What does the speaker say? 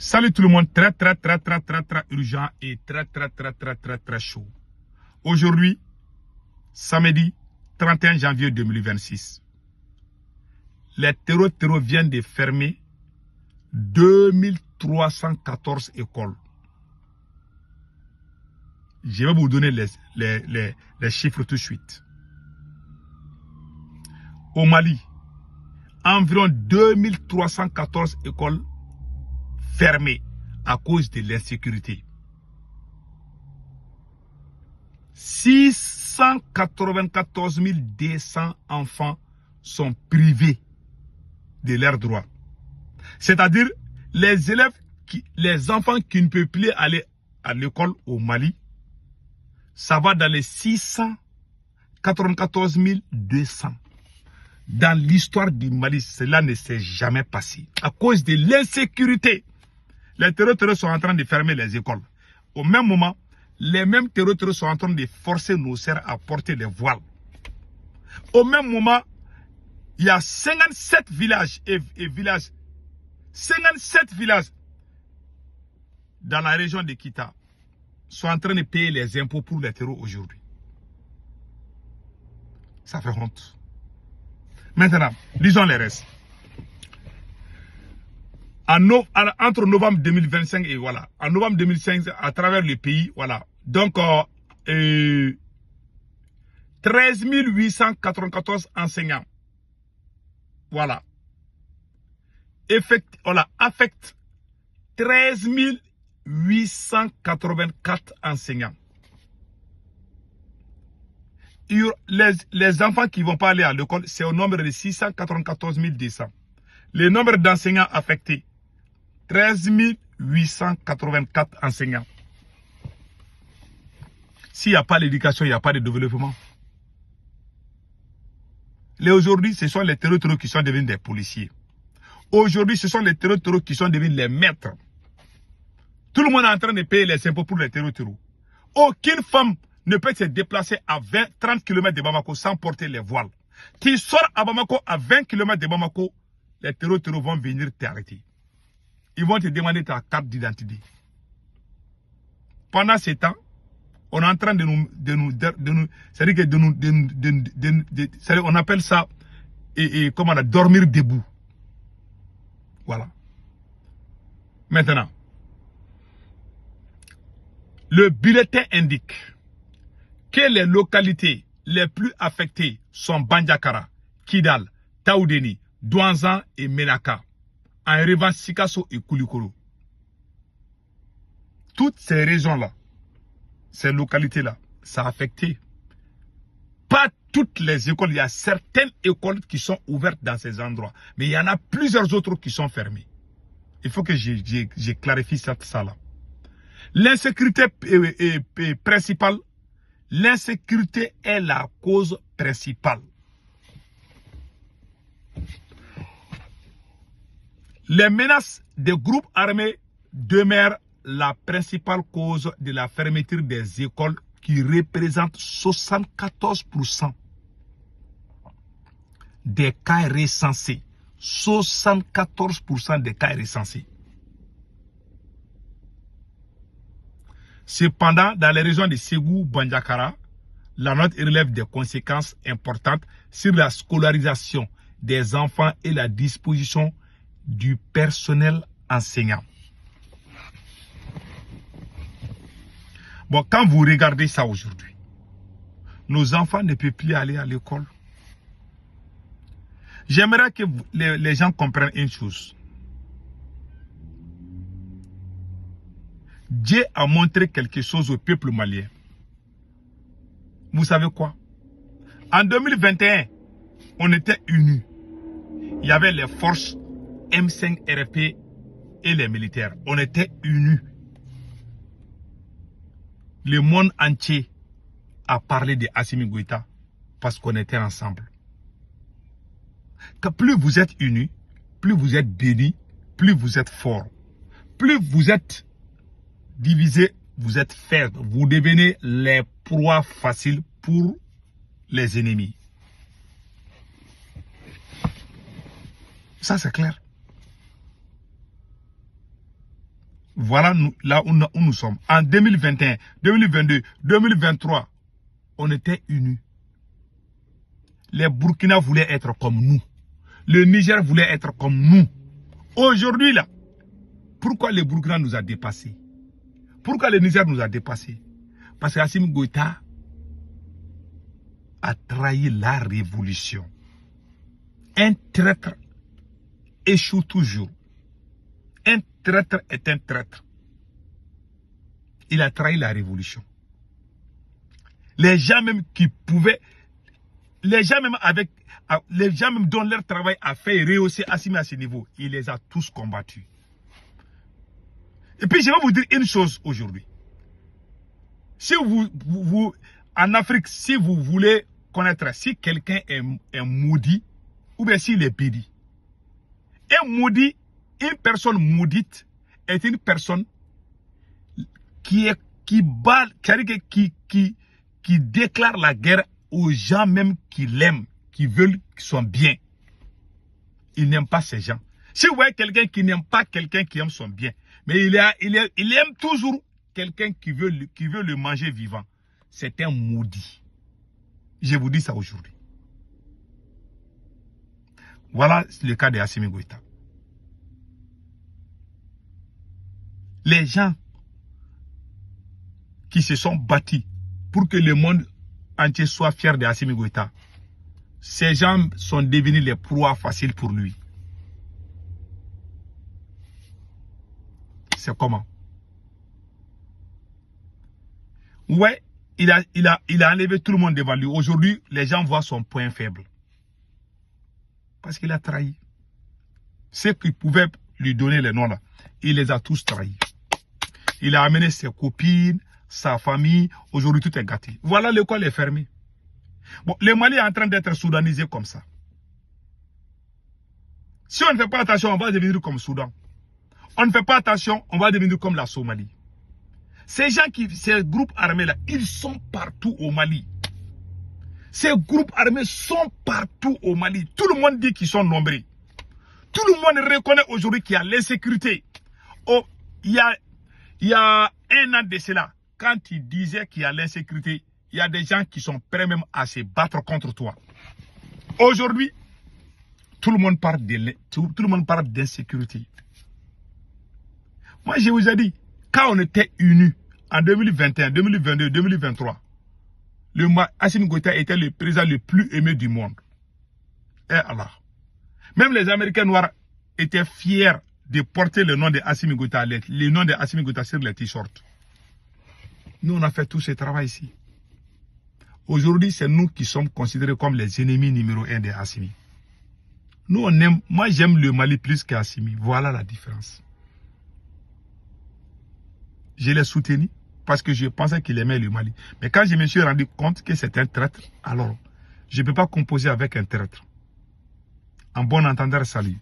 Salut tout le monde, très urgent et très chaud. Aujourd'hui, samedi 31 janvier 2026, les terreaux viennent de fermer 2314 écoles. Je vais vous donner les chiffres tout de suite. Au Mali, environ 2314 écoles fermées à cause de l'insécurité. 694 200 enfants sont privés de leurs droits. C'est-à-dire les enfants qui ne peuvent plus aller à l'école au Mali, ça va dans les 694 200. Dans l'histoire du Mali, cela ne s'est jamais passé. À cause de l'insécurité, les terroristes sont en train de fermer les écoles. Au même moment, les mêmes terroristes sont en train de forcer nos sœurs à porter les voiles. Au même moment, il y a 57 villages et villages. 57 villages dans la région de Kita sont en train de payer les impôts pour les terreaux aujourd'hui. Ça fait honte. Maintenant, disons les restes. Entre novembre 2025 et voilà, en novembre 2005, à travers le pays, voilà. Donc, 13 894 enseignants. Voilà. Affecte 13 884 enseignants. Les enfants qui ne vont pas aller à l'école, c'est au nombre de 694 200. Le nombre d'enseignants affectés, 13 884 enseignants. S'il n'y a pas d'éducation, il n'y a pas de développement. Aujourd'hui, ce sont les terroristes qui sont devenus des policiers. Aujourd'hui, ce sont les terroristes qui sont devenus les maîtres. Tout le monde est en train de payer les impôts pour les terroristes. Aucune femme ne peut se déplacer à 30 km de Bamako sans porter les voiles. Tu sors à Bamako à 20 km de Bamako, les terroristes vont venir t'arrêter. Ils vont te demander ta carte d'identité. Pendant ce temps, on est en train de nous c'est-à-dire que on appelle ça comment dormir debout. Voilà. Maintenant, le bulletin indique que les localités les plus affectées sont Bandiakara, Kidal, Taoudeni, Douanzan et Menaka, en arrivant Sikasso et Koulikoro. Toutes ces régions-là, ces localités-là, ça a affecté. Pas toutes les écoles, il y a certaines écoles qui sont ouvertes dans ces endroits, mais il y en a plusieurs autres qui sont fermées. Il faut que je clarifie ça là. L'insécurité est principale. L'insécurité est la cause principale. Les menaces des groupes armés demeurent la principale cause de la fermeture des écoles qui représente 74% des cas recensés. 74% des cas recensés. Cependant, dans les régions de Ségou, Bandiakara, la note relève des conséquences importantes sur la scolarisation des enfants et la disposition du personnel enseignant. Bon, quand vous regardez ça aujourd'hui, nos enfants ne peuvent plus aller à l'école. J'aimerais que les gens comprennent une chose. Dieu a montré quelque chose au peuple malien. Vous savez quoi? En 2021, on était unis. Il y avait les forces M5 RP et les militaires. On était unis. Le monde entier a parlé de Assimi Goïta parce qu'on était ensemble. Que plus vous êtes unis, plus vous êtes bénis, plus vous êtes forts. Plus vous êtes divisés, vous êtes faibles. Vous devenez les proies faciles pour les ennemis. Ça, c'est clair. Voilà là où nous sommes. En 2021, 2022, 2023, on était unis. Les Burkina voulaient être comme nous. Le Niger voulait être comme nous. Aujourd'hui, là, pourquoi le Burkina nous a dépassés? Pourquoi le Niger nous a dépassés? Parce qu'Assimi Goïta a trahi la révolution. Un traître échoue toujours. Un traître est un traître. Il a trahi la révolution. Les gens même qui pouvaient, les gens même dont leur travail a fait rehausser Assimi à ce niveau, il les a tous combattus. Et puis je vais vous dire une chose aujourd'hui. Si en Afrique, si vous voulez connaître si quelqu'un est maudit, ou bien s'il est béni. Un maudit, une personne maudite est une personne qui déclare la guerre aux gens même qui l'aiment, qui veulent son bien. Il n'aime pas ces gens. Si vous voyez quelqu'un qui n'aime pas quelqu'un qui aime son bien, mais il aime toujours quelqu'un qui veut le manger vivant, c'est un maudit. Je vous dis ça aujourd'hui. Voilà le cas de Assimi Goïta. Les gens qui se sont battus pour que le monde entier soit fier de Assimi Goïta, ces gens sont devenus les proies faciles pour lui. C'est comment? Ouais, il a enlevé tout le monde devant lui. Aujourd'hui, les gens voient son point faible. Parce qu'il a trahi. Ceux qui pouvaient lui donner les noms là, il les a tous trahis. Il a amené ses copines, sa famille. Aujourd'hui, tout est gâté. Voilà, l'école est fermée. Bon, le Mali est en train d'être soudanisé comme ça. Si on ne fait pas attention, on va devenir comme Soudan. On ne fait pas attention, on va devenir comme la Somalie. Ces groupes armés là, ils sont partout au Mali. Ces groupes armés sont partout au Mali. Tout le monde dit qu'ils sont nombreux. Tout le monde reconnaît aujourd'hui qu'il y a l'insécurité. Oh, il y a un an de cela, quand il disait qu'il y a l'insécurité, il y a des gens qui sont prêts même à se battre contre toi. Aujourd'hui, tout le monde parle d'insécurité. Moi, je vous ai dit, quand on était unis en 2021, 2022, 2023, Assimi Goïta était le président le plus aimé du monde. Et alors, même les Américains noirs étaient fiers de porter le nom de Assimi Goïta, le nom de Assimi Goïta sur les t-shirts. Nous, on a fait tout ce travail ici. Aujourd'hui, c'est nous qui sommes considérés comme les ennemis numéro 1 de Assimi. Nous, moi, j'aime le Mali plus qu'Assimi. Voilà la différence. Je l'ai soutenu parce que je pensais qu'il aimait le Mali. Mais quand je me suis rendu compte que c'est un traître, alors je ne peux pas composer avec un traître. En bon entendeur, salut.